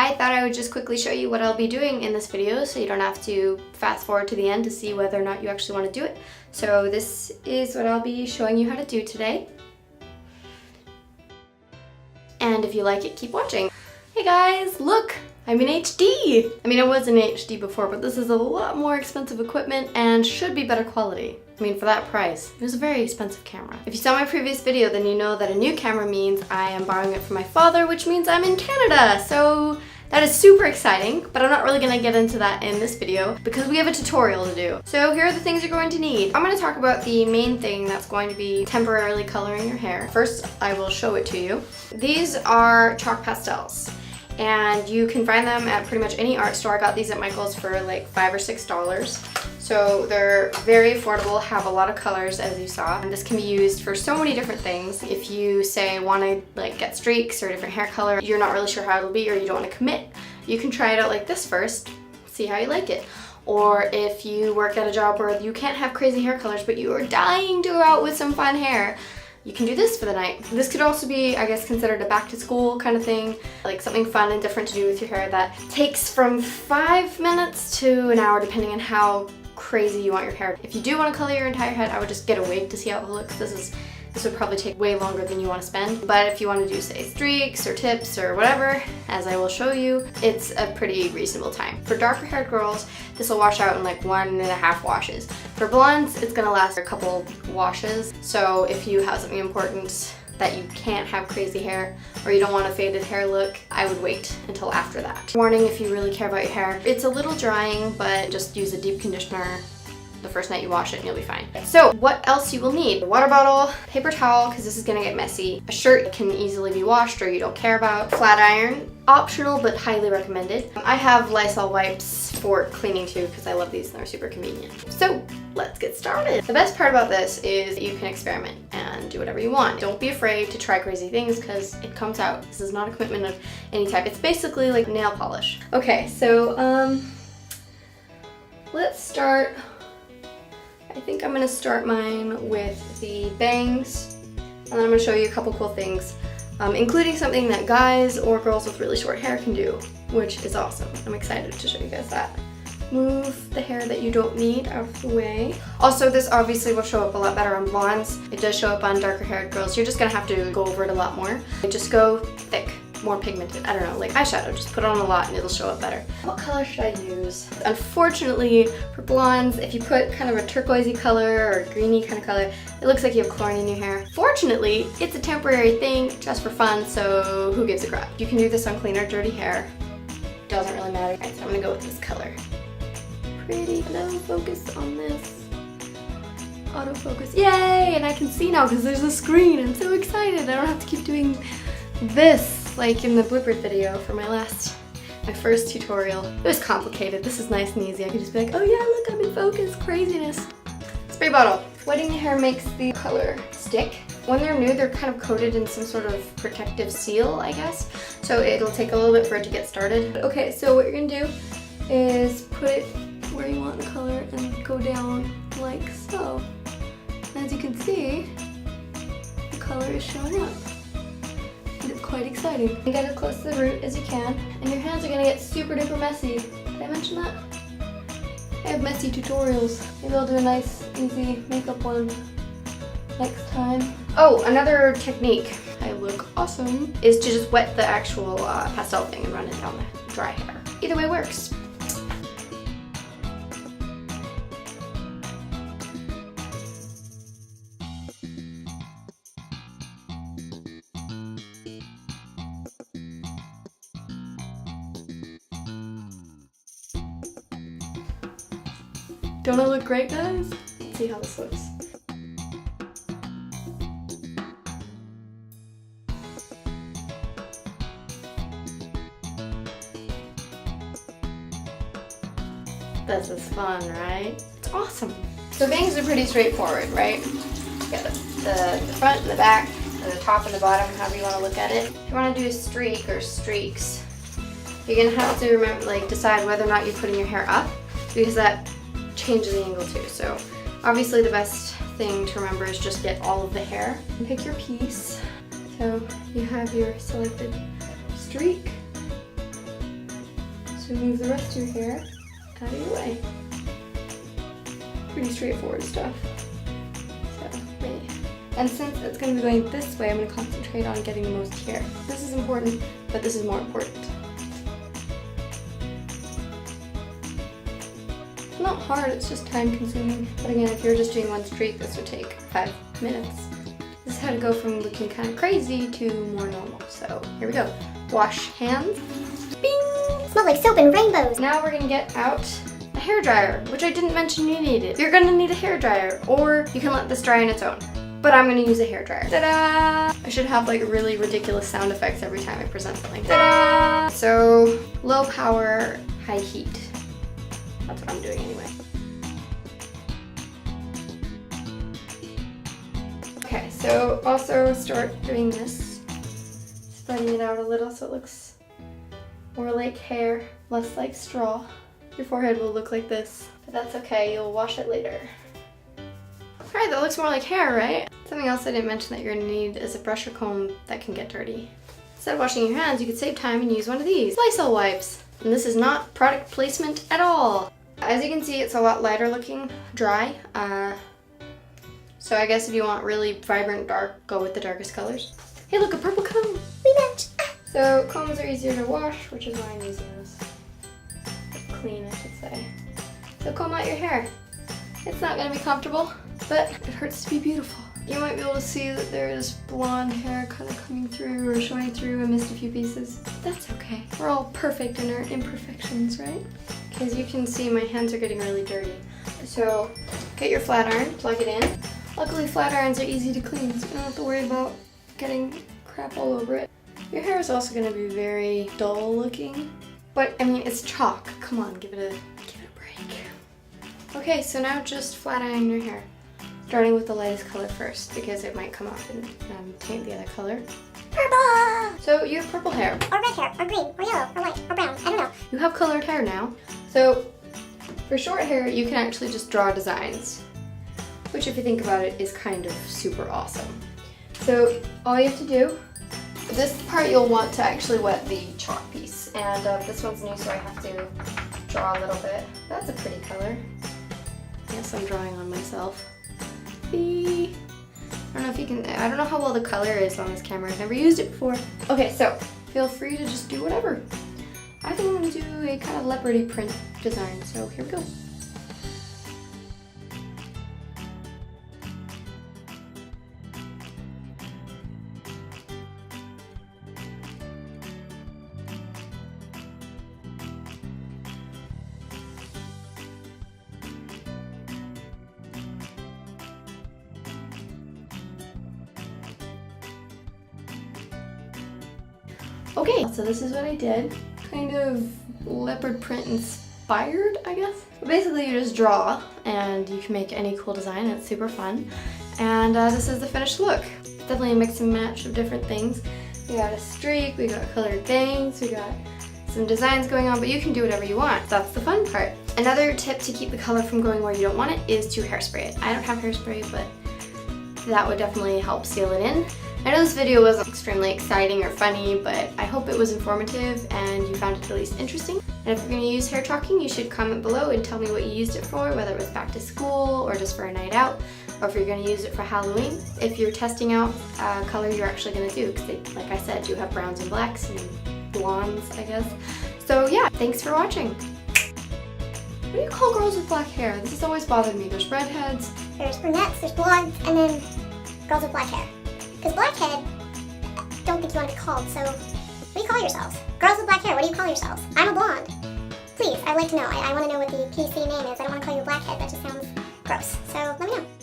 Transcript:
I thought I would just quickly show you what I'll be doing in this video so you don't have to fast forward to the end to see whether or not you actually want to do it. So this is what I'll be showing you how to do today. And if you like it, keep watching. Hey guys, look! I'm in HD! I mean, I was in HD before, but this is a lot more expensive equipment and should be better quality. I mean, for that price. It was a very expensive camera. If you saw my previous video, then you know that a new camera means I am borrowing it from my father, which means I'm in Canada. So that is super exciting, but I'm not really gonna get into that in this video because we have a tutorial to do. So here are the things you're going to need. I'm gonna talk about the main thing that's going to be temporarily coloring your hair. First, I will show it to you. These are chalk pastels. And you can find them at pretty much any art store. I got these at Michael's for like $5 or $6. So they're very affordable, have a lot of colors as you saw. And this can be used for so many different things. If you say want to like get streaks or a different hair color, you're not really sure how it'll be or you don't want to commit, you can try it out like this first, see how you like it. Or if you work at a job where you can't have crazy hair colors but you are dying to go out with some fun hair, you can do this for the night. This could also be, I guess, considered a back to school kind of thing, like something fun and different to do with your hair that takes from 5 minutes to an hour depending on how crazy you want your hair. If you do want to color your entire head, I would just get a wig to see how it looks. This would probably take way longer than you want to spend. But if you want to do, say, streaks or tips or whatever, as I will show you, it's a pretty reasonable time. For darker haired girls, this will wash out in like 1.5 washes. For blondes, it's gonna last a couple washes. So if you have something important that you can't have crazy hair or you don't want a faded hair look, I would wait until after that. Warning if you really care about your hair. It's a little drying, but just use a deep conditioner the first night you wash it and you'll be fine. So what else you will need? A water bottle, paper towel, because this is gonna get messy. A shirt can easily be washed or you don't care about. Flat iron, optional but highly recommended. I have Lysol wipes for cleaning too because I love these and they're super convenient. So let's get started. The best part about this is you can experiment and do whatever you want. Don't be afraid to try crazy things because it comes out. This is not a commitment of any type. It's basically like nail polish. Okay, so let's start. I think I'm gonna start mine with the bangs, and then I'm gonna show you a couple cool things, including something that guys or girls with really short hair can do, which is awesome. I'm excited to show you guys that. Move the hair that you don't need out of the way. Also, this obviously will show up a lot better on blondes. It does show up on darker haired girls. You're just gonna have to go over it a lot more. Just go thick. More pigmented. I don't know, like eyeshadow. Just put on a lot and it'll show up better. What color should I use? Unfortunately, for blondes, if you put kind of a turquoisey color or greeny kind of color, it looks like you have chlorine in your hair. Fortunately, it's a temporary thing just for fun, so who gives a crap? You can do this on clean or dirty hair. Doesn't really matter. Alright, so I'm gonna go with this color. Pretty. Hello, focus on this. Autofocus. Yay! And I can see now because there's a screen. I'm so excited. I don't have to keep doing this like in the blooper video for my first tutorial. It was complicated. This is nice and easy. I could just be like, oh yeah, look, I'm in focus. Craziness. Spray bottle. Wetting the hair makes the color stick. When they're new, they're kind of coated in some sort of protective seal, I guess. So it'll take a little bit for it to get started. Okay, so what you're gonna do is put it where you want the color and go down like so. And as you can see, the color is showing up. It's quite exciting. You get as close to the root as you can, and your hands are gonna get super duper messy. Did I mention that? I have messy tutorials. Maybe I'll do a nice, easy makeup one next time. Oh, another technique, I look awesome, is to just wet the actual pastel thing and run it down the dry hair. Either way works. Don't I look great, guys? Let's see how this looks. This is fun, right? It's awesome. So bangs are pretty straightforward, right? You got the front and the back, and the top and the bottom, however you want to look at it. If you want to do a streak or streaks, you're gonna have to remember, like, decide whether or not you're putting your hair up, because that changes the angle too. So obviously the best thing to remember is just get all of the hair. Pick your piece. So you have your selected streak, to move the rest of your hair out of your way. Pretty straightforward stuff. So, ready. And since it's going to be going this way, I'm going to concentrate on getting the most hair. This is important, but this is more important. It's not hard, it's just time consuming. But again, if you're just doing one streak, this would take 5 minutes. This is how to go from looking kind of crazy to more normal. So here we go. Wash hands. Bing! Smell like soap and rainbows. Now we're gonna get out a hairdryer, which I didn't mention you needed. You're gonna need a hairdryer, or you can let this dry on its own. But I'm gonna use a hairdryer. Ta-da! I should have like really ridiculous sound effects every time I present something. Ta-da! So low power, high heat. That's what I'm doing anyway. Okay, so also start doing this. Spreading it out a little so it looks more like hair, less like straw. Your forehead will look like this, but that's okay, you'll wash it later. Alright, that looks more like hair, right? Something else I didn't mention that you're gonna need is a brush or comb that can get dirty. Instead of washing your hands, you could save time and use one of these Lysol wipes. And this is not product placement at all. As you can see, it's a lot lighter looking, dry. So I guess if you want really vibrant dark, go with the darkest colors. Hey look, a purple comb! We match! So combs are easier to wash, which is why I'm using this. Clean, I should say. So comb out your hair. It's not gonna be comfortable, but it hurts to be beautiful. You might be able to see that there is blonde hair kind of coming through or showing through. I missed a few pieces. That's okay. We're all perfect in our imperfections, right? As you can see, my hands are getting really dirty. So get your flat iron, plug it in. Luckily flat irons are easy to clean, so you don't have to worry about getting crap all over it. Your hair is also gonna be very dull looking, but I mean, it's chalk. Come on, give it a break. Okay, so now just flat iron your hair. Starting with the lightest color first, because it might come off and taint the other color. Purple! So you have purple hair. Or red hair, or green, or yellow, or white, or brown, I don't know. You have colored hair now. So for short hair, you can actually just draw designs, which if you think about it is kind of super awesome. So all you have to do, this part you'll want to actually wet the chalk piece. And this one's new, so I have to draw a little bit. That's a pretty color. Yes, I'm drawing on myself. I don't know if you can, I don't know how well the color is on this camera. I've never used it before. Okay, so feel free to just do whatever. I think I'm gonna do a kind of leopardy print design, so here we go. Okay, so this is what I did. Kind of leopard print inspired, I guess. But basically you just draw and you can make any cool design. It's super fun. And this is the finished look. Definitely a mix and match of different things. We got a streak, we got colored bangs, we got some designs going on, but you can do whatever you want. That's the fun part. Another tip to keep the color from going where you don't want it is to hairspray it. I don't have hairspray, but that would definitely help seal it in. I know this video wasn't extremely exciting or funny, but I hope it was informative and you found it at least interesting. And if you're going to use hair chalking, you should comment below and tell me what you used it for, whether it was back to school or just for a night out, or if you're going to use it for Halloween. If you're testing out colors you're actually going to do, because they, like I said, do have browns and blacks and blondes, I guess. So yeah, thanks for watching. What do you call girls with black hair? This has always bothered me. There's redheads, There's brunettes, there's blondes, and then girls with black hair. Because blackhead, don't think you want to be called, so what do you call yourselves? Girls with black hair, what do you call yourselves? I'm a blonde. Please, I'd like to know. I want to know what the PC name is. I don't want to call you a blackhead, that just sounds gross. So let me know.